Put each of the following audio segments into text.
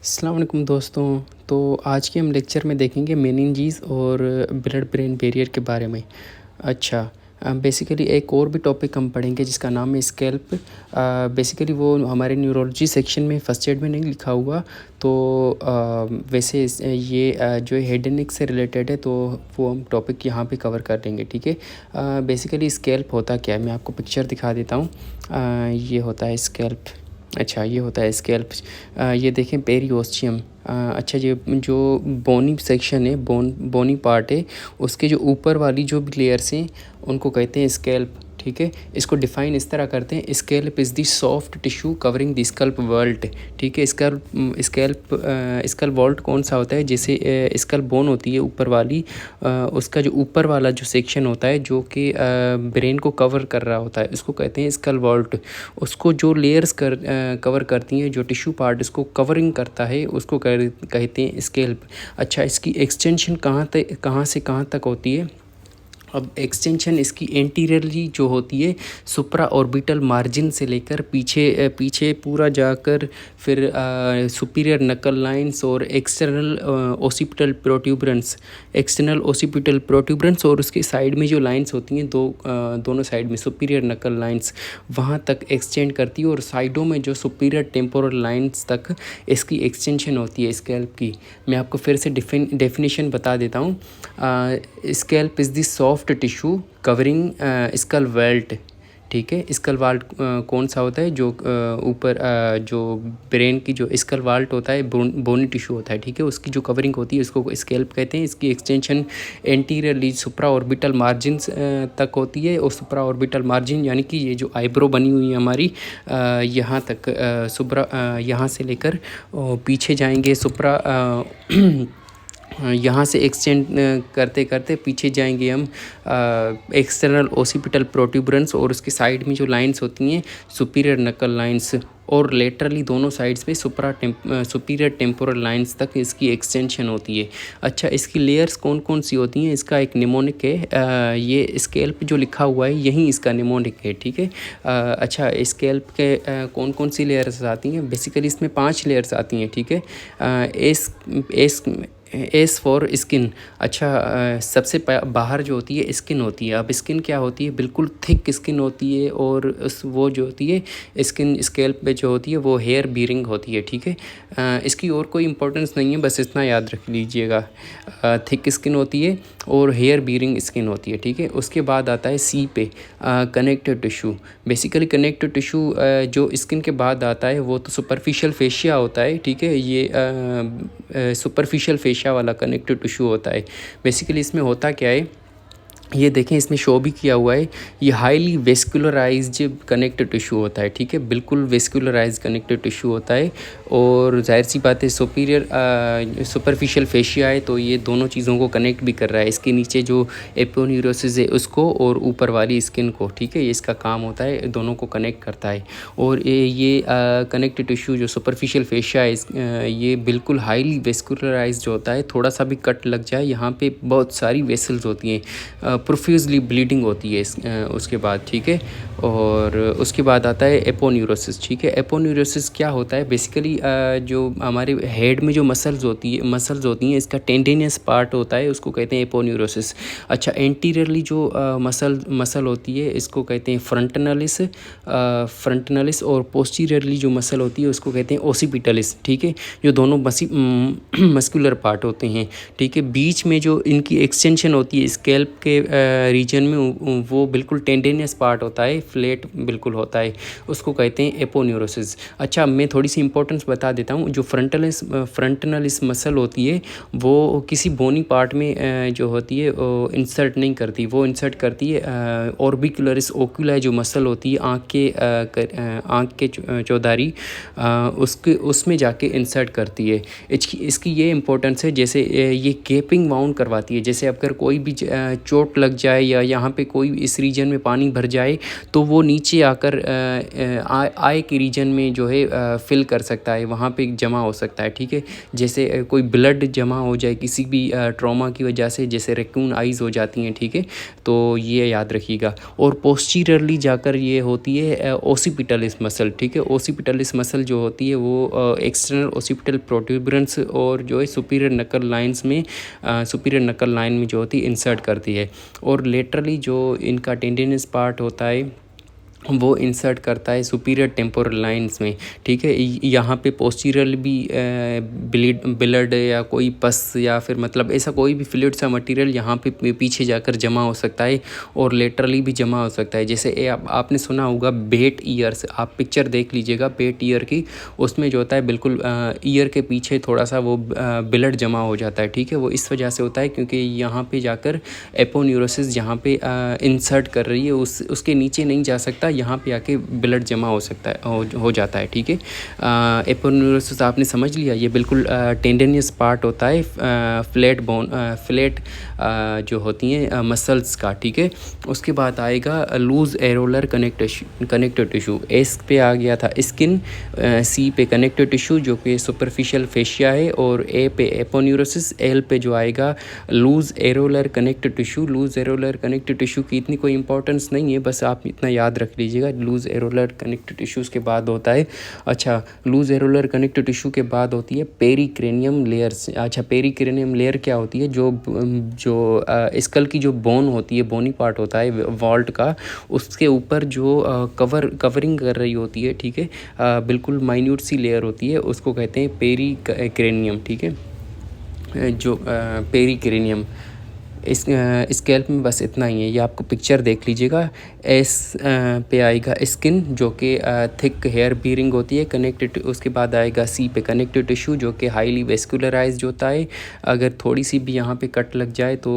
अस्सलाम वालेकुम दोस्तों। तो आज के हम लेक्चर में देखेंगे मेनिंजेस और ब्लड ब्रेन बैरियर के बारे में। अच्छा, बेसिकली एक और भी टॉपिक हम पढ़ेंगे जिसका नाम है स्कैल्प। बेसिकली वो हमारे न्यूरोलॉजी सेक्शन में फर्स्ट एड में नहीं लिखा हुआ। तो वैसे ये जो हेड एंड नेक से रिलेटेड है, तो वो हम टॉपिक यहाँ पे कवर कर लेंगे, ठीक है। बेसिकली स्कैल्प होता क्या है, मैं आपको पिक्चर दिखा देता हूँ। ये होता है स्कैल्प। अच्छा, ये होता है स्कैल्प। ये देखें पेरिओस्टियम। अच्छा, ये जो बोनी सेक्शन है, बोनी पार्ट है, उसके जो ऊपर वाली जो भी लेयर्स हैं उनको कहते हैं स्कैल्प, ठीक है। इसको डिफ़ाइन इस तरह करते हैं, scalp is the soft tissue covering the skull vault, ठीक है। स्कल वॉल्ट कौन सा होता है, जैसे स्कल बोन होती है ऊपर वाली, उसका जो ऊपर वाला जो सेक्शन होता है जो कि ब्रेन को कवर कर रहा होता है, उसको कहते हैं स्कल वॉल्ट। उसको जो लेयर्स कवर करती हैं, जो टिश्यू पार्ट इसको कवरिंग करता है, उसको कहते हैं स्कैल्प। अच्छा, इसकी एक्सटेंशन कहाँ से कहाँ तक होती है। अब एक्सटेंशन इसकी एंटीरियरली जो होती है सुप्रा ऑर्बिटल मार्जिन से लेकर पीछे पूरा जाकर फिर सुपीरियर नकल लाइंस और एक्सटर्नल ओसिपिटल प्रोट्यूबरेंस और उसके साइड में जो लाइंस होती हैं दोनों साइड में सुपीरियर नकल लाइंस वहाँ तक एक्सटेंड करती है, और साइडों में जो सुपीरियर टेम्पोरल लाइंस तक इसकी एक्सटेंशन होती है स्कैल्प की। मैं आपको फिर से डेफिनेशन बता देता हूँ। Scalp is the soft tissue covering skull vault, ठीक है। स्कल वाल्ट कौन सा होता है, जो ऊपर जो ब्रेन की जो स्कल वाल्ट होता है, बोनी टिश्यू होता है, ठीक है। उसकी जो कवरिंग होती है उसको स्कैल्प कहते हैं। इसकी एक्सटेंशन एंटीरियरली सुप्रा ऑर्बिटल मार्जिन तक होती है, और सुप्रा ऑर्बिटल मार्जिन यानी कि ये जो आईब्रो बनी हुई है हमारी, यहाँ तक यहाँ से लेकर पीछे जाएंगे सुप्रा यहाँ से एक्सटेंड करते करते पीछे जाएंगे हम एक्सटर्नल ओसिपिटल प्रोट्यूबरेंस, और उसके साइड में जो लाइंस होती हैं सुपीरियर नकल लाइंस, और लेटरली दोनों साइड्स पे सुपीरियर टेम्पोरल लाइंस तक इसकी एक्सटेंशन होती है। अच्छा, इसकी लेयर्स कौन कौन सी होती हैं, इसका एक निमोनिक है। ये स्कैल्प जो लिखा हुआ है यही इसका निमोनिक है, ठीक है। अच्छा, स्कैल्प के कौन कौन सी लेयर्स आती हैं, बेसिकली इसमें 5 लेयर्स आती हैं, ठीक है। S for skin. अच्छा, सबसे बाहर जो होती है स्किन होती है। अब स्किन क्या होती है, बिल्कुल थिक स्किन होती है, और वो जो होती है स्किन स्कैल्प पे जो होती है वो हेयर बीरिंग होती है, ठीक है। इसकी और कोई इंपॉर्टेंस नहीं है, बस इतना याद रख लीजिएगा। थिक स्किन होती है और हेयर बीरिंग स्किन होती है, ठीक है। उसके बाद आता है सी पे connective tissue. Basically connective tissue जो स्किन के बाद आता है वो तो सुपरफिशियल फेशिया होता है, ठीक है। ये सुपरफिशियल फेशिया वाला कनेक्टिव टिश्यू होता है। बेसिकली इसमें होता क्या है, ये देखें इसमें शो भी किया हुआ है, ये हाईली वेस्कुलराइज्ड कनेक्टिव टिश्यू होता है, ठीक है। बिल्कुल वेस्कुलराइज्ड कनेक्टिव टिश्यू होता है, और जाहिर सी बात है सुपरफिशियल फेशिया है, तो ये दोनों चीज़ों को कनेक्ट भी कर रहा है। इसके नीचे जो एपोन्यूरोसिस है उसको, और ऊपर वाली स्किन को, ठीक है। ये इसका काम होता है, दोनों को कनेक्ट करता है। और ये कनेक्टिव टिश्यू जो सुपरफिशियल फेशिया है, ये बिल्कुल हाईली वेस्कुलराइज्ड होता है। थोड़ा सा भी कट लग जाए यहाँ पे बहुत सारी वेसल्स होती हैं, प्रोफ्यूजली ब्लीडिंग होती है उसके बाद, ठीक है। और उसके बाद आता है एपोन्यूरोसिस, ठीक है। एपोन्यूरोसिस क्या होता है, बेसिकली जो हमारे हेड में जो मसल्स होती हैं इसका टेंडिनियस पार्ट होता है, उसको कहते हैं एपोन्यूरोसिस। अच्छा, एंटीरियरली जो मसल होती है इसको कहते हैं फ्रंटनलिस, और पोस्टीरियरली जो मसल होती है उसको कहते हैं ओसिपिटलिस, ठीक है। जो दोनों मस्कुलर पार्ट होते हैं, ठीक है। बीच में जो इनकी एक्सटेंशन होती है स्कैल्प के रीजन में, वो बिल्कुल टेंडेनियस पार्ट होता है, फ्लैट बिल्कुल होता है, उसको कहते हैं एपोन्यूरोसिस। अच्छा, मैं थोड़ी सी इंपॉर्टेंस बता देता हूँ। जो फ्रंटनलिस मसल होती है वो किसी बोनी पार्ट में जो होती है इंसर्ट नहीं करती, वो इंसर्ट करती है ऑर्बिकुलरिस ओक्यूला जो मसल होती है आँख के चौधारी, उसमें जाके इंसर्ट करती है। इसकी ये इंपॉर्टेंस है, जैसे ये गेपिंग वाउंड करवाती है। जैसे अगर कोई भी चोट चोट लग जाए या यहाँ पे कोई इस रीजन में पानी भर जाए तो वो नीचे आकर आई के रीजन में जो है फिल कर सकता है, वहाँ पे जमा हो सकता है। ठीक है, जैसे कोई ब्लड जमा हो जाए किसी भी ट्रॉमा की वजह से, जैसे रेक्यून आइज़ हो जाती हैं। ठीक है, तो ये याद रखिएगा। और पोस्टीरियरली जाकर ये होती है ओसिपिटलिस मसल। ठीक है, ओसिपिटलिस मसल जो होती है वो एक्सटर्नल ओसिपिटल प्रोट्यूबरेंस और जो है सुपीरियर नकल लाइंस में सुपीरियर नकल लाइन में जो होती है इंसर्ट करती है। और लेटरली जो इनका टेंडिनस पार्ट होता है वो इंसर्ट करता है सुपीरियर टेम्पोरल लाइंस में। ठीक है, यहाँ पे पोस्टीरियर भी ब्लड या कोई पस या फिर मतलब ऐसा कोई भी फ्लूइड सा मटेरियल यहाँ पे पीछे जाकर जमा हो सकता है और लेटरली भी जमा हो सकता है। जैसे आपने सुना होगा बेट ईयर्स, आप पिक्चर देख लीजिएगा बेट ईयर की, उसमें जो होता है बिल्कुल ईयर के पीछे थोड़ा सा वो ब्लड जमा हो जाता है। ठीक है, वो इस वजह से होता है क्योंकि यहाँ पे जाकर एपोन्यूरोसिस जहाँ पे इंसर्ट कर रही है उसके नीचे नहीं जा सकता, यहाँ पे आके ब्लड जमा हो सकता है, हो जाता है। ठीक है, एपोन्यूरोसिस आपने समझ लिया, ये बिल्कुल टेंडेनियस पार्ट होता है फ्लैट बोन फ्लैट जो होती हैं मसल्स का। ठीक है, उसके बाद आएगा loose areolar connective tissue. S पे आ गया था स्किन, सी पे कनेक्टिव टिश्यू जो कि सुपरफिशियल फेशिया है, और ए पे एपोन्यूरोसिस, एल पे जो आएगा loose areolar connective tissue. Loose areolar connective tissue की इतनी कोई इंपॉर्टेंस नहीं है, बस आप इतना याद रख लीजिएगा। लूज एरोलर कनेक्टिव टिश्यूज़ के बाद होता है, अच्छा लूज एरोलर कनेक्टिव टिश्यू के बाद होती है पेरिक्रेनियम लेयर्स। अच्छा, पेरिक्रेनियम लेयर क्या होती है? जो स्कल की जो बोन होती है, बोनी पार्ट होता है वॉल्ट का, उसके ऊपर जो कवरिंग कर रही होती है। ठीक है, बिल्कुल माइन्यूट सी लेयर होती है, उसको कहते हैं पेरिक्रेनियम। ठीक है, जो पेरिक्रेनियम इस स्कैल्प में बस इतना ही है, ये आपको पिक्चर देख लीजिएगा। एस पे आएगा स्किन जो कि थिक हेयर बीरिंग होती है कनेक्टेड, उसके बाद आएगा सी पे कनेक्टिव टिश्यू जो कि हाईली वेस्कुलराइज्ड होता है। अगर थोड़ी सी भी यहाँ पे कट लग जाए तो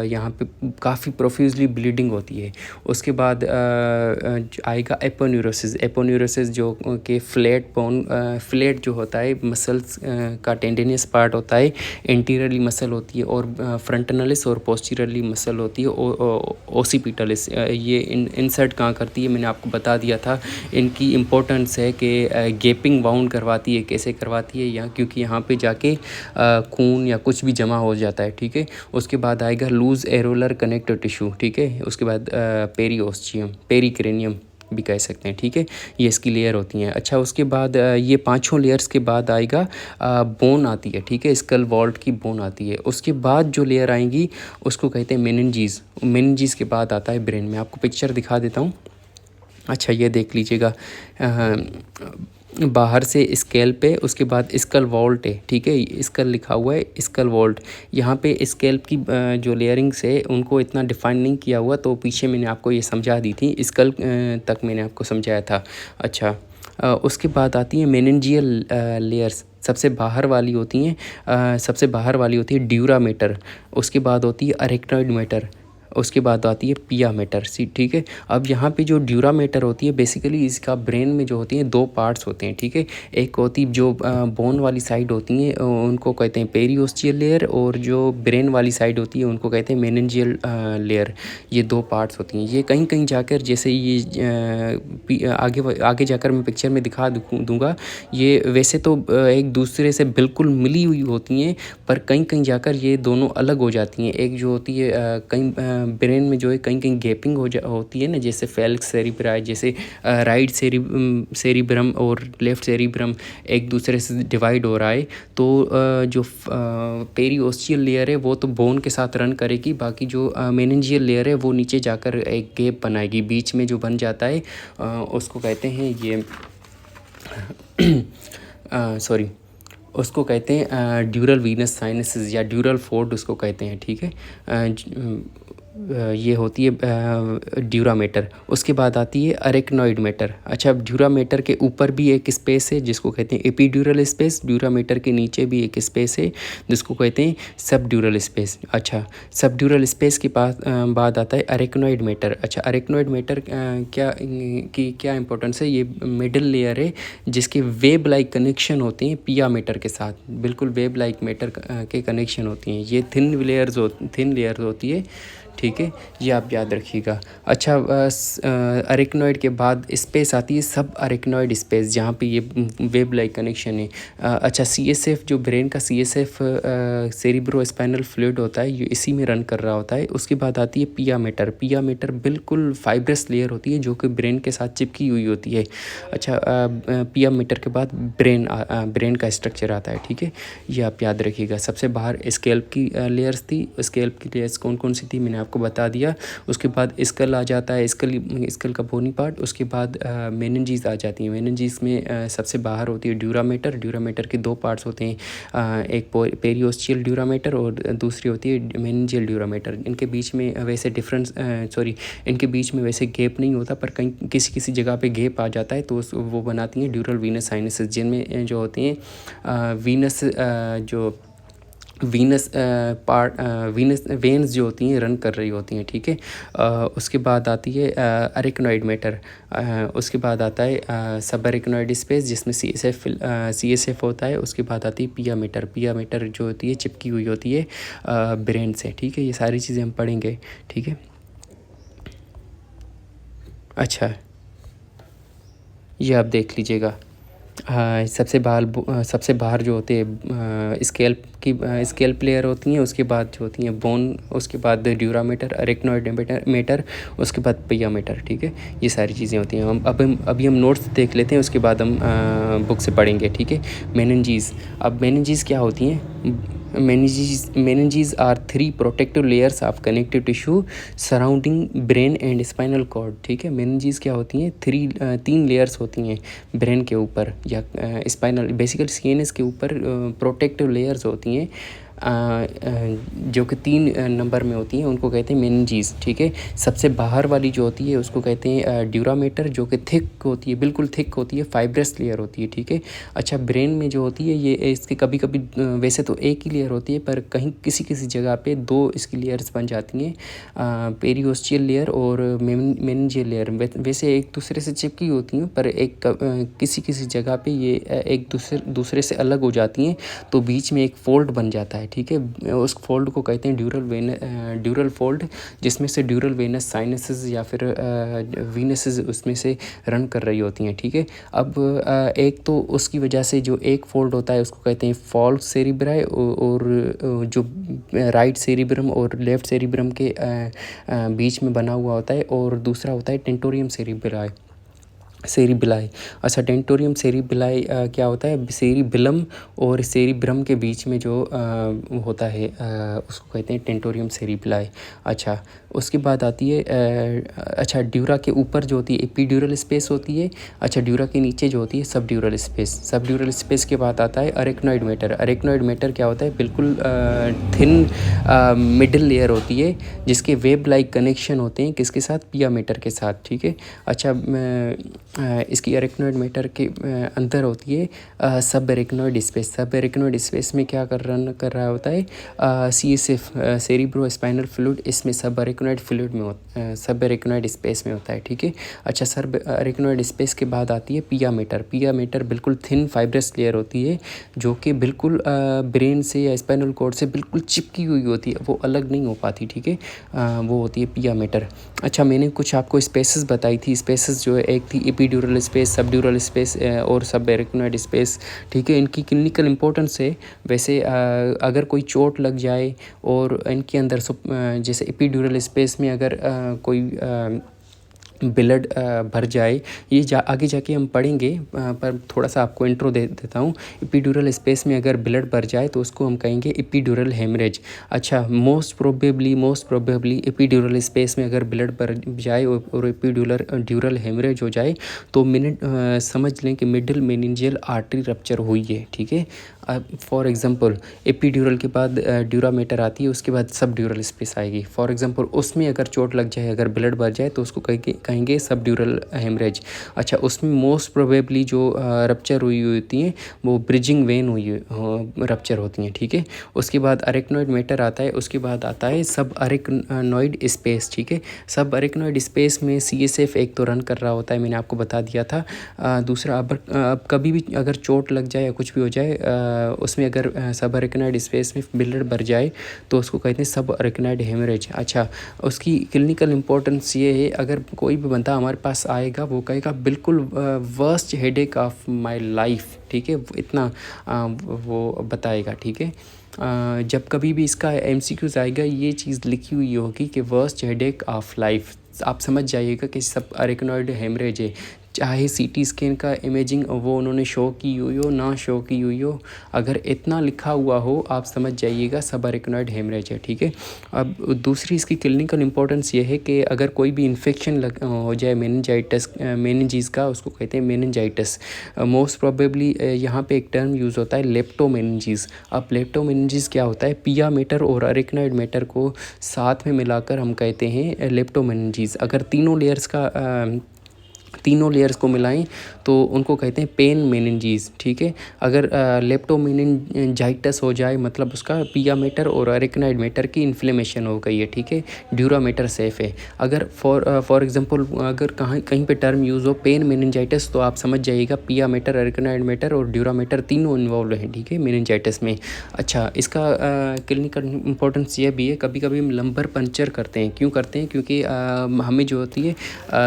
यहाँ पे काफ़ी प्रोफ्यूजली ब्लीडिंग होती है। उसके बाद आएगा एपोन्यूरोसिस। एपोन्यूरोसिस जो कि फ्लैट बोन फ्लैट जो होता है मसल्स का टेंडेनियस पार्ट होता है, एंटीरियरली मसल होती है और फ्रंटनलिस और पोस्टीरियरली मसल होती है ओसिपिटलिस। ये इंसर्ट कहाँ करती है मैंने आपको बता दिया था। इनकी इम्पोर्टेंस है कि गैपिंग बाउंड करवाती है। कैसे करवाती है? यहाँ क्योंकि यहाँ पे जाके खून या कुछ भी जमा हो जाता है। ठीक है, उसके बाद आएगा लूज एरोलर कनेक्टिव टिश्यू। ठीक है, उसके बाद पेरीओस्टियम, पेरिक्रेनियम भी कह सकते हैं। ठीक है, ये इसकी लेयर होती हैं। अच्छा, उसके बाद ये पांचों लेयर्स के बाद आएगा बोन आती है। ठीक है, स्कल वॉल्ट की बोन आती है। उसके बाद जो लेयर आएंगी उसको कहते हैं मेनिंजीज। मेनिंजीज के बाद आता है ब्रेन। में आपको पिक्चर दिखा देता हूँ। अच्छा, ये देख लीजिएगा, बाहर से स्केल पे, उसके बाद स्कल वॉल्ट है। ठीक है, स्कल लिखा हुआ है, स्कल वॉल्ट। यहाँ पे स्केल्प की जो लेयरिंग्स है उनको इतना डिफाइन नहीं किया हुआ, तो पीछे मैंने आपको ये समझा दी थी, स्कल तक मैंने आपको समझाया था। अच्छा, उसके बाद आती है मेनिंजियल लेयर्स, सबसे बाहर वाली होती हैं। सबसे बाहर वाली होती है ड्यूरामेटर, उसके बाद होती है अरेक्नॉइड मेटर, उसके बाद आती है पिया मेटर। सी ठीक है, अब यहाँ पे जो ड्यूरामेटर होती है बेसिकली इसका ब्रेन में जो होती हैं दो पार्ट्स होते हैं। ठीक है, एक होती जो बोन वाली साइड होती हैं उनको कहते हैं पेरियोस्टियल लेयर, और जो ब्रेन वाली साइड होती है उनको कहते हैं मेनिंजियल लेयर। ये दो पार्ट्स होती हैं। ये कहीं कहीं जाकर, जैसे ये आगे जाकर मैं पिक्चर में दिखा दूँगा, ये वैसे तो एक दूसरे से बिल्कुल मिली हुई होती हैं, पर कहीं कहीं जाकर ये दोनों अलग हो जाती हैं। एक जो होती है कहीं ब्रेन में जो है कहीं कहीं गैपिंग होती है ना, जैसे फेल्क्स सेरिब्राई, जैसे राइट सेरिब्रम और लेफ्ट सेरिब्रम एक दूसरे से डिवाइड हो रहा है, तो जो पेरियोस्टियल लेयर है वो तो बोन के साथ रन करेगी, बाकी जो मेनिंजियल लेयर है वो नीचे जाकर एक गैप बनाएगी, बीच में जो बन जाता है उसको कहते हैं ये सॉरी उसको कहते हैं ड्यूरल वीनस साइनसेस या ड्यूरल फोर्ड उसको कहते हैं। ठीक है, ये होती है ड्यूरामेटर। उसके बाद आती है अरेक्नॉइड मेटर। अच्छा, ड्यूरामेटर के ऊपर भी एक स्पेस है जिसको कहते हैं एपीड्यूरल स्पेस, ड्यूरामेटर के नीचे भी एक स्पेस है जिसको कहते हैं सबड्यूरल स्पेस। अच्छा, सबड्यूरल स्पेस के पास बाद आता है अरेक्नॉइड मेटर। अच्छा, अरेक्नॉइड मेटर क्या इंपॉर्टेंस है? ये मिडल लेयर है जिसके वेब लाइक कनेक्शन होते हैं पिया मेटर के साथ, बिल्कुल वेब लाइक मेटर के कनेक्शन होती हैं। ये थिन लेयर्स होती है। ठीक है, ये आप याद रखिएगा। अच्छा, अरेक्नॉइड के बाद स्पेस आती है सब अरेक्नॉइड स्पेस, जहाँ पे ये वेब लाइक कनेक्शन है। अच्छा, CSF जो ब्रेन का CSF सेरिब्रो स्पाइनल फ्लूइड होता है, ये इसी में रन कर रहा होता है। उसके बाद आती है पिया मेटर। पिया मेटर बिल्कुल फाइब्रस लेयर होती है जो कि ब्रेन के साथ चिपकी हुई होती है। अच्छा, पिया मीटर के बाद ब्रेन का स्ट्रक्चर आता है, ठीक है, ये आप याद रखिएगा। सबसे बाहर स्कैल्प की लेयर्स थी। स्कैल्प की लेयर्स कौन कौन सी थी मैंने आपको बता दिया। उसके बाद स्कल आ जाता है, स्कल का बोनी पार्ट। उसके बाद मेनिंजीज आ जाती हैं। मेनिंजीज में सबसे बाहर होती है ड्यूरामेटर। ड्यूरामेटर के दो पार्ट्स होते हैं, एक पेरियोस्टियल ड्यूरामेटर और दूसरी होती है मेनिंजियल ड्यूरामेटर। इनके बीच में वैसे डिफरेंस इनके बीच में वैसे गैप नहीं होता, पर कहीं किसी किसी जगह पे गैप आ जाता है तो वो बनाती हैं ड्यूरल वीनस साइनसेस, जिनमें जो होते हैं वीनस पार्ट वीनस वेन्स जो होती हैं रन कर रही होती हैं, ठीक है। उसके बाद आती है अरेक्नॉइड मैटर। उसके बाद आता है सब अरेक्नॉइड स्पेस जिसमें CSF होता है। उसके बाद आती है पिया मीटर। पिया मीटर जो होती है चिपकी हुई होती है ब्रेन से, ठीक है। ये सारी चीज़ें हम पढ़ेंगे, ठीक है। अच्छा, ये आप देख लीजिएगा। हाँ, सबसे बाहर जो होते हैं स्केल्प लेयर होती हैं। उसके बाद जो होती हैं बोन, उसके बाद ड्यूरामेटर, अरेक्नॉइड मेटर, उसके बाद पिया मेटर, ठीक है। ये सारी चीज़ें होती हैं। अभी हम नोट्स देख लेते हैं, उसके बाद हम बुक से पढ़ेंगे, ठीक है। मेनिंजीज। अब मेनिंजीज क्या होती हैं? Meninges are three protective layers of connective tissue surrounding brain and spinal cord, ठीक है। मेनिंजीज क्या होती हैं? तीन लेयर्स होती हैं ब्रेन के ऊपर या स्पाइनल, बेसिकली CNS के ऊपर प्रोटेक्टिव लेयर्स होती हैं जो कि 3 नंबर में होती हैं, उनको कहते हैं मेनिंजीज, ठीक है। सबसे बाहर वाली जो होती है उसको कहते हैं ड्यूरामेटर, जो कि थिक होती है, बिल्कुल थिक होती है, फाइब्रस लेयर होती है, ठीक है। अच्छा, ब्रेन में जो होती है ये इसके कभी कभी वैसे तो एक ही लेयर होती है, पर कहीं किसी किसी जगह पे 2 इसकी लेयर्स बन जाती हैं, पेरियोस्टियल लेयर और मेनिंजियल लेयर। वैसे एक दूसरे से चिपकी होती हैं, पर किसी किसी जगह पे ये एक दूसरे से अलग हो जाती हैं, तो बीच में एक फोल्ड बन जाता है, ठीक है। उस फोल्ड को कहते हैं ड्यूरल फोल्ड, जिसमें से ड्यूरल वेनस साइनसेस या फिर वीनसेस उसमें से रन कर रही होती हैं, ठीक है। अब एक तो उसकी वजह से जो एक फोल्ड होता है उसको कहते हैं फॉल्स सेरिब्राई, और जो राइट सेरिब्रम और लेफ्ट सेरिब्रम के बीच में बना हुआ होता है, और दूसरा होता है टेंटोरियम सेरिब्राई। अच्छा, टेंटोरियम सेरिब्लाई क्या होता है? सेरिबिलम और सेरिब्रम के बीच में जो होता है उसको कहते हैं टेंटोरियम सेरिब्लाई। अच्छा, उसके बाद आती है अच्छा, ड्यूरा के ऊपर जो होती है एपीड्यूरल स्पेस होती है। अच्छा, ड्यूरा के नीचे जो होती है सबड्यूरल स्पेस। सबड्यूरल स्पेस के बाद आता है अरेक्नॉइड मैटर। अरेक्नॉइड मैटर क्या होता है? बिल्कुल थिन मिडिल लेयर होती है जिसके वेब लाइक कनेक्शन होते हैं किसके साथ? पिया मैटर के साथ, ठीक है। अच्छा, इसकी अरेक्नॉइड मैटर के अंदर होती है सब अरेक्नॉइड स्पेस। सब अरेक्नॉइड स्पेस में क्या कर रहा होता है? CSF सेरिब्रो स्पाइनल फ्लूइड, इसमें सब अरेक्नॉइड फ्लूइड में सब अरेक्नॉइड स्पेस में होता है, ठीक है। अच्छा, सब अरेक्नॉइड स्पेस के बाद आती है पिया मैटर। पिया मैटर बिल्कुल थिन फाइब्रस लेयर होती है जो कि बिल्कुल ब्रेन से या स्पाइनल कॉर्ड से बिल्कुल चिपकी हुई होती है, वो अलग नहीं हो पाती, ठीक है। वो होती है पिया मैटर। अच्छा, मैंने कुछ आपको स्पेसेस बताई थी। स्पेसेस जो है, एक थी एपीड्यूरल स्पेस, सबड्यूरल स्पेस और सब अरेक्नॉइड स्पेस, ठीक है। इनकी क्लिनिकल इंपॉर्टेंस है। वैसे अगर कोई चोट लग जाए और इनके अंदर जैसे एपीड्यूरल स्पेस में अगर कोई ब्लड भर जाए, ये आगे जाके हम पढ़ेंगे, पर थोड़ा सा आपको इंट्रो दे देता हूँ। एपिड्यूरल स्पेस में अगर ब्लड भर जाए तो उसको हम कहेंगे एपिड्यूरल हेमरेज। अच्छा, मोस्ट प्रोबेबली एपिड्यूरल स्पेस में अगर ब्लड भर जाए और ड्यूरल हेमरेज हो जाए तो समझ लें कि मिडिल मेनिंजियल आर्टरी रप्चर हुई है, ठीक है। फॉर एग्जांपल, एपिड्यूरल के बाद ड्यूरामेटर आती है, उसके बाद सब ड्यूरल स्पेस आएगी। फॉर एग्जांपल, उसमें अगर चोट लग जाए, अगर ब्लड भर जाए तो उसको कहेंगे सब ड्यूरल हेमरेज। अच्छा, उसमें मोस्ट प्रोबेबली जो रप्चर हुई होती हैं वो ब्रिजिंग वेन हुई रप्चर होती हैं, ठीक है। उसके बाद अरेक्नॉइड मैटर आता है। उसके बाद आता है सब अरेक्नॉइड स्पेस, ठीक है। सब अरेक्नॉइड स्पेस में CSF एक तो रन कर रहा होता है, मैंने आपको बता दिया था। दूसरा, अब कभी भी अगर चोट लग जाए या कुछ भी हो जाए उसमें अगर सब अरेकनॉइड स्पेस में ब्लड भर जाए तो उसको कहते हैं सब अरेकनॉइड हेमरेज। अच्छा, उसकी क्लिनिकल इंपॉर्टेंस ये है, अगर कोई भी बंदा हमारे पास आएगा वो कहेगा बिल्कुल worst headache of my life, ठीक है, इतना वो बताएगा, ठीक है। जब कभी भी इसका एमसीक्यूज आएगा ये चीज़ लिखी हुई होगी कि वर्स्ट हेडेक ऑफ लाइफ, आप समझ जाइएगा कि सब अरेकनॉइड हेमरेज है। चाहे सीटी स्कैन का इमेजिंग वो उन्होंने शो की हुई हो ना शो की हुई हो, अगर इतना लिखा हुआ हो आप समझ जाइएगा सब अरेकनॉइड हेमरेज है, ठीक है। अब दूसरी इसकी क्लिनिकल इंपॉर्टेंस ये है कि अगर कोई भी इन्फेक्शन हो जाए मेनिंजाइटिस, मेनिंजीज का, उसको कहते हैं मेनिंजाइटिस। मोस्ट प्रोबेबली यहाँ पे एक टर्म यूज़ होता है लेप्टोमेनिंजीज। अब लेप्टोमेनिंजीज क्या होता है, पिया मेटर और अरेकनॉइड मेटर को साथ में मिलाकर हम कहते हैं लेप्टोमेनिंजीज। अगर तीनों लेयर्स को मिलाएं तो उनको कहते हैं पेन मेनिंजीज, ठीक है। अगर लेप्टोमेनिंजाइटिस हो जाए मतलब उसका पिया मेटर और अरेकनॉइड मेटर की इन्फ्लेमेशन हो गई है, ठीक है, ड्यूरामेटर सेफ है। अगर फॉर एग्जांपल अगर कहीं पे टर्म यूज़ हो पेन मेनिंजाइटिस तो आप समझ जाइएगा पिया मेटर, अरेकनॉइड मेटर और ड्यूरामेटर तीनों इन्वॉल्व हैं, ठीक है, मेनिंजाइटिस में। अच्छा, इसका क्लिनिकल इंपॉर्टेंस ये भी है, कभी कभी हम लंबर पंचर करते हैं। क्यों करते हैं, क्योंकि हमें जो होती है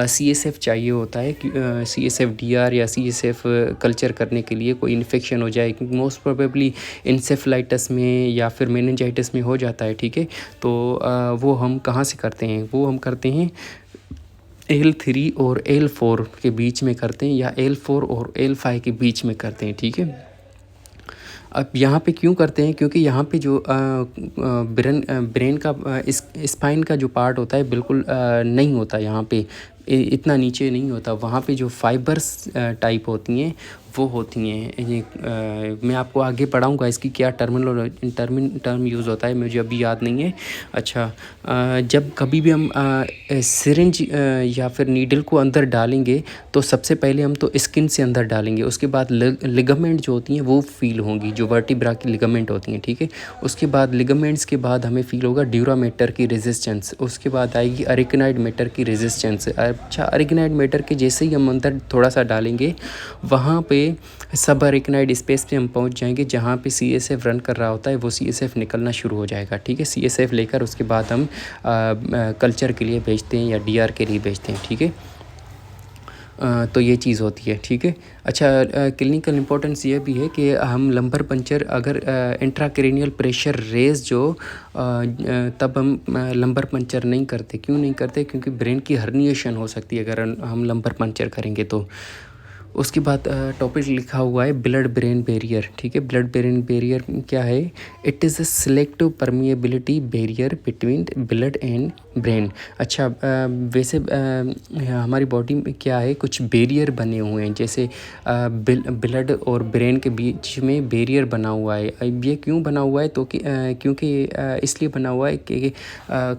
CSF चाहिए होता है, CSF DR या CSF कल्चर करने के लिए कोई इन्फेक्शन हो जाए, क्योंकि मोस्ट प्रोबेबली इंसेफ्लाइटिस में या फिर मेनिंजाइटिस में हो जाता है, ठीक है। तो वो हम कहाँ से करते हैं, वो हम करते हैं L3 और L4 के बीच में करते हैं, या L4 और L5 के बीच में करते हैं, ठीक है। अब यहाँ पे क्यों करते हैं, क्योंकि यहाँ पे जो ब्रेन का स्पाइन का जो पार्ट होता है बिल्कुल नहीं होता, यहाँ पे इतना नीचे नहीं होता। वहाँ पे जो फाइबर्स टाइप होती हैं वो होती हैं। ये मैं आपको आगे पढ़ाऊँगा इसकी क्या टर्म यूज़ होता है, मुझे अभी याद नहीं है। अच्छा, जब कभी भी हम सिरिंज या फिर नीडल को अंदर डालेंगे तो सबसे पहले हम तो स्किन से अंदर डालेंगे, उसके बाद लिगामेंट जो होती हैं वो फील होंगी, जो वर्टिब्रा की लिगामेंट होती हैं, ठीक है। उसके बाद लिगामेंट्स के बाद हमें फील होगा ड्यूरामेटर की रेजिस्टेंस, उसके बाद आएगी अरेकनॉइड मेटर की रेजिस्टेंस। अच्छा, अरेकनॉइड मेटर के जैसे ही हम अंदर थोड़ा सा डालेंगे वहाँ पे सब अरेकनॉइड स्पेस पे हम पहुँच जाएंगे, जहाँ पे CSF रन कर रहा होता है वो CSF निकलना शुरू हो जाएगा, ठीक है। CSF लेकर उसके बाद हम कल्चर के लिए भेजते हैं या DR के लिए भेजते हैं, ठीक है। तो ये चीज़ होती है, ठीक है। अच्छा, क्लिनिकल इंपॉर्टेंस ये भी है कि हम लंबर पंचर अगर इंट्राक्रेनियल प्रेशर रेज जो तब हम लंबर पंचर नहीं करते। क्यों नहीं करते, क्योंकि ब्रेन की हर्निएशन हो सकती है अगर हम लंबर पंचर करेंगे तो। उसके बाद टॉपिक लिखा हुआ है ब्लड ब्रेन बैरियर, ठीक है। ब्लड ब्रेन बैरियर क्या है, it is a selective permeability barrier between blood and brain. अच्छा, वैसे हमारी बॉडी में क्या है, कुछ बैरियर बने हुए हैं, जैसे ब्लड और ब्रेन के बीच में बैरियर बना हुआ है। अब ये क्यों बना हुआ है, तो क्योंकि इसलिए बना हुआ है कि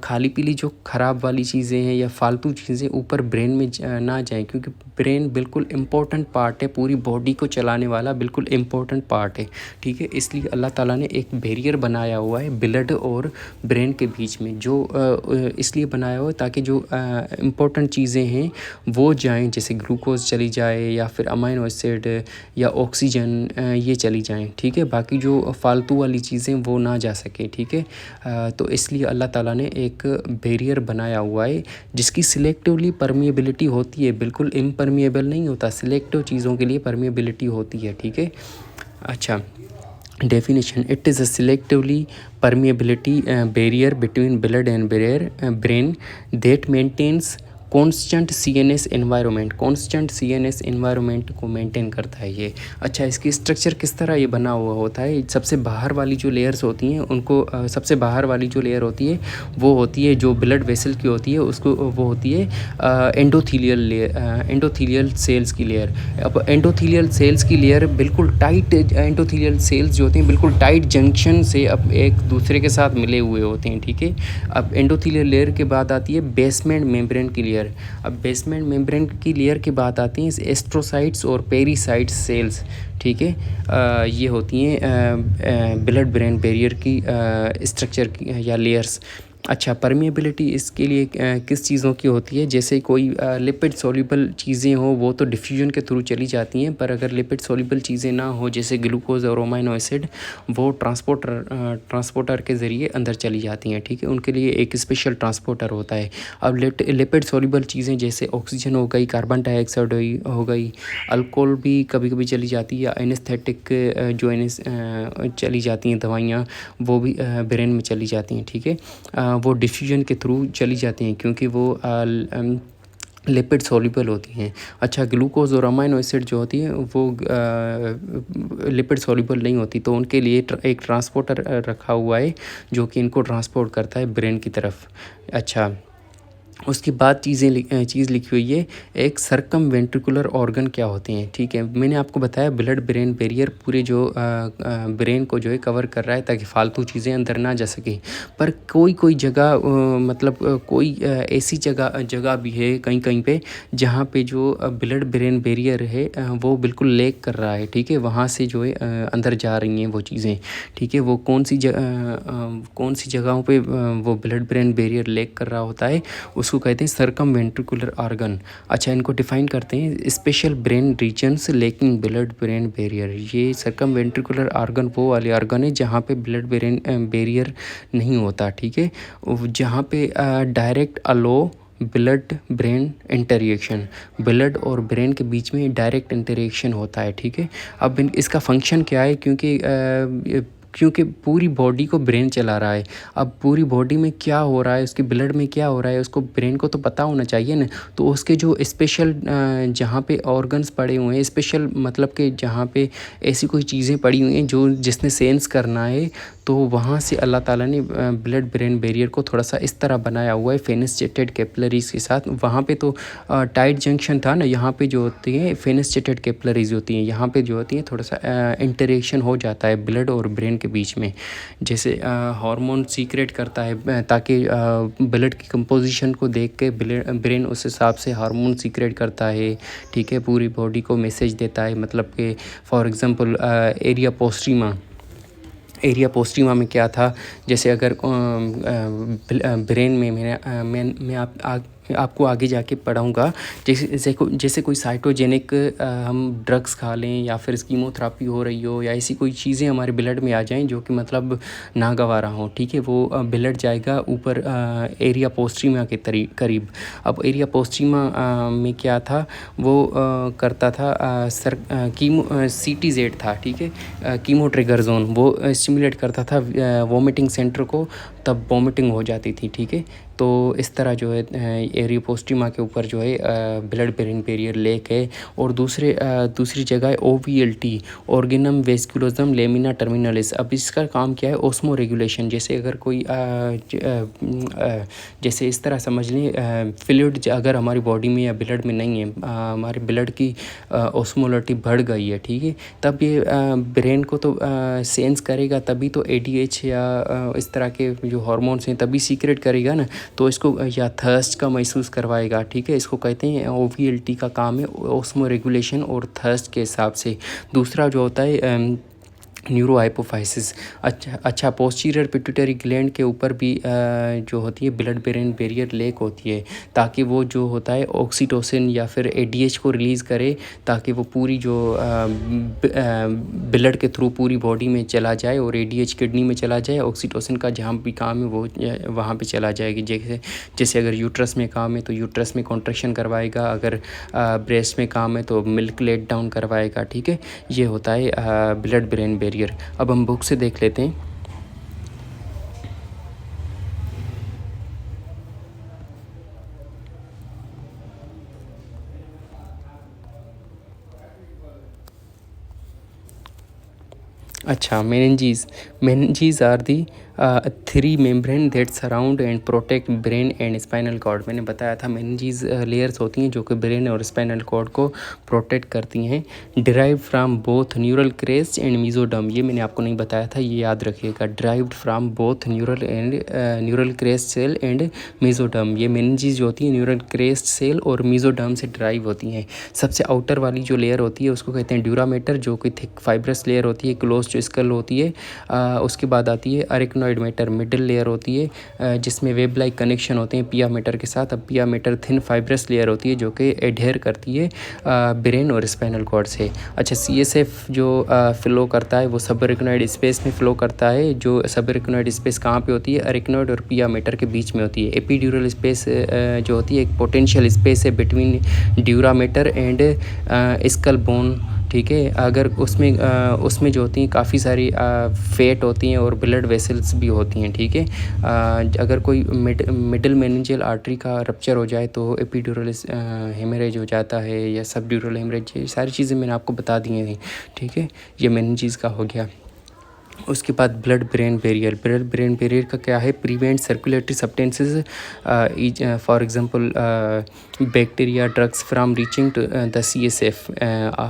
खाली पीली जो ख़राब वाली चीज़ें हैं या फालतू चीज़ें ऊपर ब्रेन में ना जाएं, क्योंकि ब्रेन बिल्कुल इम्पोर्टेंट पार्ट है, पूरी बॉडी को चलाने वाला बिल्कुल इम्पोर्टेंट पार्ट है, ठीक है। इसलिए अल्लाह ताला ने एक बैरियर बनाया हुआ है ब्लड और ब्रेन के बीच में, जो इसलिए बनाया हुआ है ताकि जो इम्पोर्टेंट चीज़ें हैं वो जाएं, जैसे ग्लूकोज चली जाए या फिर अमाइनो एसिड या ऑक्सीजन ये चली जाएं, ठीक है। बाकी जो फालतू वाली चीज़ें वो ना जा सके, ठीक है। तो इसलिए अल्लाह ताला ने एक बैरियर बनाया हुआ है जिसकी सिलेक्टिवली परमिएबिलिटी होती है, बिल्कुल इम्परमिएबल नहीं होता, सिलेक्टिव चीज़ों के लिए परमिएबिलिटी होती है, ठीक है। अच्छा, definition, it is a selectively permeability barrier between blood and brain that maintains constant CNS environment, constant CNS environment को मेंटेन करता है ये। अच्छा, इसकी स्ट्रक्चर किस तरह ये बना हुआ होता है, सबसे बाहर वाली जो लेयर्स होती हैं उनको सबसे बाहर वाली जो लेयर होती है वो होती है जो ब्लड वेसल की होती है, उसको वो होती है एंडोथीलियल लेयर, एंडोथीलियल सेल्स की लेयर। अब एंडोथीलियल सेल्स की लेयर बिल्कुल टाइट, एंडोथीलियल सेल्स जो होती हैं बिल्कुल टाइट जंक्शन से अब एक दूसरे के साथ मिले हुए होते हैं, ठीक है। अब एंडोथीलियल लेयर के बाद आती है बेसमेंट मेम्ब्रेन की लेयर। अब बेसमेंट मेम्ब्रेन की लेयर की बात आती है एस्ट्रोसाइट्स और पेरीसाइट्स सेल्स, ठीक है। ये होती हैं ब्लड ब्रेन बैरियर की स्ट्रक्चर की या लेयर्स। अच्छा, परमिएबिलिटी इसके लिए किस चीज़ों की होती है? जैसे कोई लिपिड सॉल्युबल चीज़ें हों वो तो डिफ्यूजन के थ्रू चली जाती हैं, पर अगर लिपिड सॉल्युबल चीज़ें ना हो जैसे ग्लूकोज़ और अमीनो एसिड, वो ट्रांसपोर्टर के ज़रिए अंदर चली जाती हैं, ठीक है? उनके लिए एक स्पेशल ट्रांसपोर्टर होता है। अब लिपिड सॉल्युबल चीज़ें जैसे ऑक्सीजन हो गई, कार्बन डाइऑक्साइड हो गई, अल्कोहल भी कभी-कभी चली जाती है, या एनेस्थेटिक चली जाती हैं दवाइयाँ, वो भी ब्रेन में चली जाती हैं, ठीक है? वो डिफ्यूजन के थ्रू चली जाती हैं क्योंकि वो लिपिड सॉल्युबल होती हैं। अच्छा, ग्लूकोज़ और अमीनो एसिड जो होती है वो लिपिड सॉल्युबल नहीं होती, तो उनके लिए एक ट्रांसपोर्टर रखा हुआ है जो कि इनको ट्रांसपोर्ट करता है ब्रेन की तरफ। अच्छा, उसके बाद चीज़ लिखी हुई है, एक सर्कमवेंट्रिकुलर ऑर्गन क्या होते हैं, ठीक है? मैंने आपको बताया ब्लड ब्रेन बैरियर पूरे जो ब्रेन को जो है कवर कर रहा है ताकि फ़ालतू चीज़ें अंदर ना जा सकें। पर कोई जगह मतलब कोई ऐसी जगह भी है कहीं पे जहाँ पे जो ब्लड ब्रेन बैरियर है वो बिल्कुल लैग कर रहा है, ठीक है? वहाँ से जो है अंदर जा रही हैं वो चीज़ें, ठीक है? वो कौन सी जगहों पे वो ब्लड ब्रेन बैरियर लैग कर रहा होता है, उसको कहते हैं सर्कमवेंट्रिकुलर ऑर्गन। अच्छा, इनको डिफ़ाइन करते हैं, special brain regions lacking blood brain barrier. ये सर्कमवेंट्रिकुलर ऑर्गन वो वाले ऑर्गन है जहाँ पे ब्लड ब्रेन बैरियर नहीं होता, ठीक है? जहाँ पे डायरेक्ट अलो ब्लड ब्रेन इंटरेक्शन, ब्लड और ब्रेन के बीच में डायरेक्ट इंटरेक्शन होता है, ठीक है? अब इसका फंक्शन क्या है, क्योंकि पूरी बॉडी को ब्रेन चला रहा है। अब पूरी बॉडी में क्या हो रहा है, उसके ब्लड में क्या हो रहा है, उसको ब्रेन को तो पता होना चाहिए ना। तो उसके जो स्पेशल जहाँ पे ऑर्गन्स पड़े हुए हैं, स्पेशल मतलब कि जहाँ पे ऐसी कोई चीज़ें पड़ी हुई हैं जो जिसने सेंस करना है, तो वहाँ से अल्लाह ताला ने ब्लड ब्रेन बैरियर को थोड़ा सा इस तरह बनाया हुआ है फेनेस्ट्रेटेड कैपिलरीज़ के साथ। वहाँ पे तो टाइट जंक्शन था ना, यहाँ पे जो होती है फेनेस्ट्रेटेड कैपिलरीज़ होती हैं, यहाँ पे जो होती है थोड़ा सा इंटरेक्शन हो जाता है ब्लड और ब्रेन के बीच में। जैसे हार्मोन सीक्रेट करता है ताकि ब्लड की कंपोजिशन को देख के ब्रेन उस हिसाब से हार्मोन सीक्रेट करता है, ठीक है? पूरी बॉडी को मैसेज देता है, मतलब कि फॉर एग्ज़ाम्पल एरिया पोस्ट्रीमा में क्या था, जैसे अगर ब्रेन में मैं आपको आगे जाके पढ़ाऊँगा। जैसे कोई साइटोजेनिक हम ड्रग्स खा लें या फिर कीमोथेरेपी हो रही हो या ऐसी कोई चीज़ें हमारे ब्लड में आ जाएँ जो कि मतलब नागवारा हों, ठीक है? वो ब्लड जाएगा ऊपर एरिया पोस्ट्रीमा के करीब। अब एरिया पोस्ट्रीमा में क्या था, वो करता था CTZ था, ठीक है? कीमो ट्रिगर जोन, वो स्टिमुलेट करता था वॉमिटिंग सेंटर को, तब वॉमिटिंग हो जाती थी, ठीक है? तो इस तरह जो है एरिया पोस्ट्रीमा के ऊपर जो है ब्लड ब्रेन बैरियर लेक है। और दूसरी जगह है OVLT, ऑर्गेनम वेस्कुलोजम लेमिना टर्मिनलिस। अब इसका काम क्या है, ओस्मो रेगुलेशन। जैसे अगर कोई जैसे इस तरह समझ लें, फ्लूइड अगर हमारी बॉडी में या ब्लड में नहीं है, हमारे ब्लड की ओस्मोलिटी बढ़ गई है, ठीक है? तब ये ब्रेन को तो सेंस करेगा, तभी तो ADH या इस तरह के जो हार्मोन्स हैं तभी सीक्रेट करेगा ना, तो इसको या थर्स्ट का महसूस करवाएगा, ठीक है? इसको कहते हैं OVLT का काम है ओस्मो रेगुलेशन और थर्स्ट के हिसाब से। दूसरा जो होता है न्यूरो हाइपोफाइसिस। अच्छा, पोस्टीरियर पिट्यूटरी ग्लैंड के ऊपर भी जो होती है ब्लड ब्रेन बैरियर लेक होती है, ताकि वो जो होता है ऑक्सीटोसिन या फिर ADH को रिलीज़ करे, ताकि वो पूरी जो ब्लड के थ्रू पूरी बॉडी में चला जाए और ADH किडनी में चला जाए, ऑक्सीटोसिन का जहाँ भी काम है वो वहाँ पे चला जाएगी। जैसे अगर यूट्रस में काम है तो यूट्रस में कॉन्ट्रैक्शन करवाएगा, अगर ब्रेस्ट में काम है तो मिल्क लेट डाउन करवाएगा, ठीक है? ये होता है ब्लड ब्रेन बैरियर। अब हम बुक से देख लेते हैं। अच्छा, meninges are the 3 membrane that surround and protect brain and spinal cord. मैंने बताया था मेनिंजेस लेयर्स होती हैं जो कि ब्रेन और स्पाइनल कॉर्ड को प्रोटेक्ट करती हैं। Derived from both neural crest and mesoderm, ये मैंने आपको नहीं बताया था, ये याद रखिएगा। Derived from both neural crest cell and mesoderm. ये मेनिंजेस जो होती हैं न्यूरल क्रेस्ट सेल और मीजोडर्म से ड्राइव होती हैं। सबसे आउटर वाली जो लेयर होती है उसको कहते हैं ड्यूरामेटर, जो कि थिक फाइब्रस लेयर होती है, क्लोज जो स्कल होती है। उसके बाद आती है एराकिनॉइड मैटर मिडिल लेयर होती है जिसमें वेब लाइक कनेक्शन होते हैं पिया मैटर के साथ। अब पिया मैटर थिन फाइब्रस लेयर होती है जो कि एडहेयर करती है ब्रेन और स्पाइनल कॉर्ड से। अच्छा, CSF जो फ्लो करता है वो सब एराकिनॉइड स्पेस में फ्लो करता है। जो सब एराकिनॉइड स्पेस कहाँ पे होती है? एराकिनॉइड और पिया मैटर के बीच में होती है। एपिड्यूरल स्पेस जो होती है एक पोटेंशियल स्पेस है between dura mater and skull bone, ठीक है। अगर उसमें जो होती हैं काफ़ी सारी फैट होती हैं और ब्लड वेसल्स भी होती हैं, ठीक है। अगर कोई मिडिल मेनिंजियल आर्टरी का रप्चर हो जाए तो एपिड्यूरल हेमरेज हो जाता है या सबड्यूरल हेमरेज, ये सारी चीज़ें मैंने आपको बता दी हैं, ठीक है। ये मेनिंजेस का हो गया। उसके बाद ब्लड ब्रेन बैरियर का क्या है? Prevent circulatory substances for example bacteria drugs from reaching to the CSF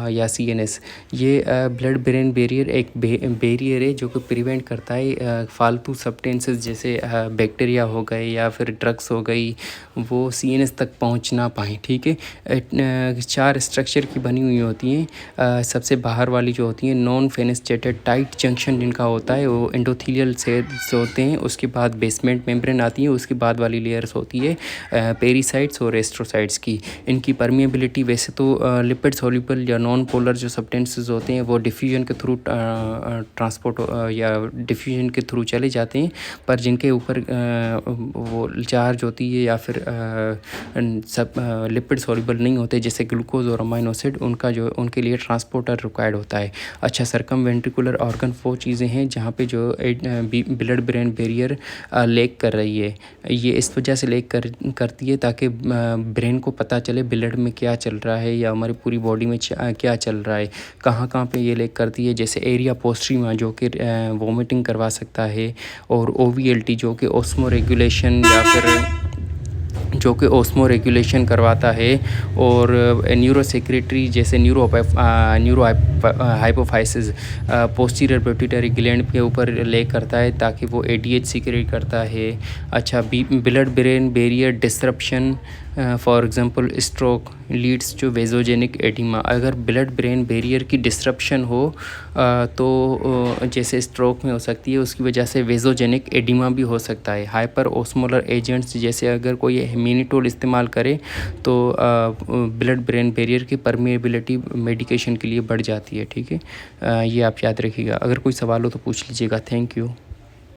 या CNS। ये ब्लड ब्रेन बैरियर एक बैरियर है जो कि प्रिवेंट करता है फालतू सब्सटेंसेस जैसे बैक्टीरिया हो गए या फिर ड्रग्स हो गई, वो CNS तक पहुंच ना पाएँ, ठीक है। 4 स्ट्रक्चर की बनी हुई होती हैं। सबसे बाहर वाली जो होती हैं नॉन फेनेस्ट्रेटेड टाइट जंक्शन जिनका होता है वो एंडोथेलियल सेल्स होते हैं। उसके बाद बेसमेंट मेम्ब्रेन आती है। उसके बाद वाली लेयर्स होती है पेरीसाइट्स और एस्ट्रोसाइट्स की। इनकी परमिएबिलिटी वैसे तो लिपिड सॉल्युबल या नॉन पोलर जो सब्सटेंसेस होते हैं वो डिफ्यूजन के थ्रू ट्रांसपोर्ट या डिफ्यूजन के थ्रू चले जाते हैं, पर जिनके ऊपर वो चार्ज होती है या फिर सब लिपिड सॉल्युबल नहीं होते जैसे ग्लूकोज और अमाइनो एसिड, उनके लिए ट्रांसपोर्टर रिक्वायर्ड होता है। अच्छा, सर्कमवेंट्रिकुलर ऑर्गन वो चीज़ें हैं जहाँ पे जो ब्लड ब्रेन बैरियर लेक कर रही है। ये इस वजह से लेक करती है ताकि ब्रेन को पता चले ब्लड में क्या चल रहा है या हमारी पूरी बॉडी में क्या चल रहा है। कहाँ कहाँ पे ये लेक करती है? जैसे एरिया पोस्ट्रीमा जो कि वोमिटिंग करवा सकता है, और OVLT जो कि ऑस्मो रेगुलेशन करवाता है, और न्यूरो सेक्रेटरी जैसे neuro hypophysis posterior pituitary gland के ऊपर ले करता है ताकि वो ADH सीक्रेट करता है। अच्छा, blood brain barrier disruption for example stroke leads to vasogenic oedema. अगर ब्लड ब्रेन बैरियर की डिसरप्शन हो तो जैसे स्ट्रोक में हो सकती है, उसकी वजह से वेजोजेनिक एडिमा भी हो सकता है। हाइपर ओस्मोलर एजेंट्स जैसे अगर कोई मिनिटोल इस्तेमाल करे तो ब्लड ब्रेन बैरियर की परमिएबिलिटी मेडिकेशन के लिए बढ़ जाती है, ठीक है। ये आप याद रखिएगा। अगर कोई सवाल हो तो पूछ लीजिएगा। Thank you.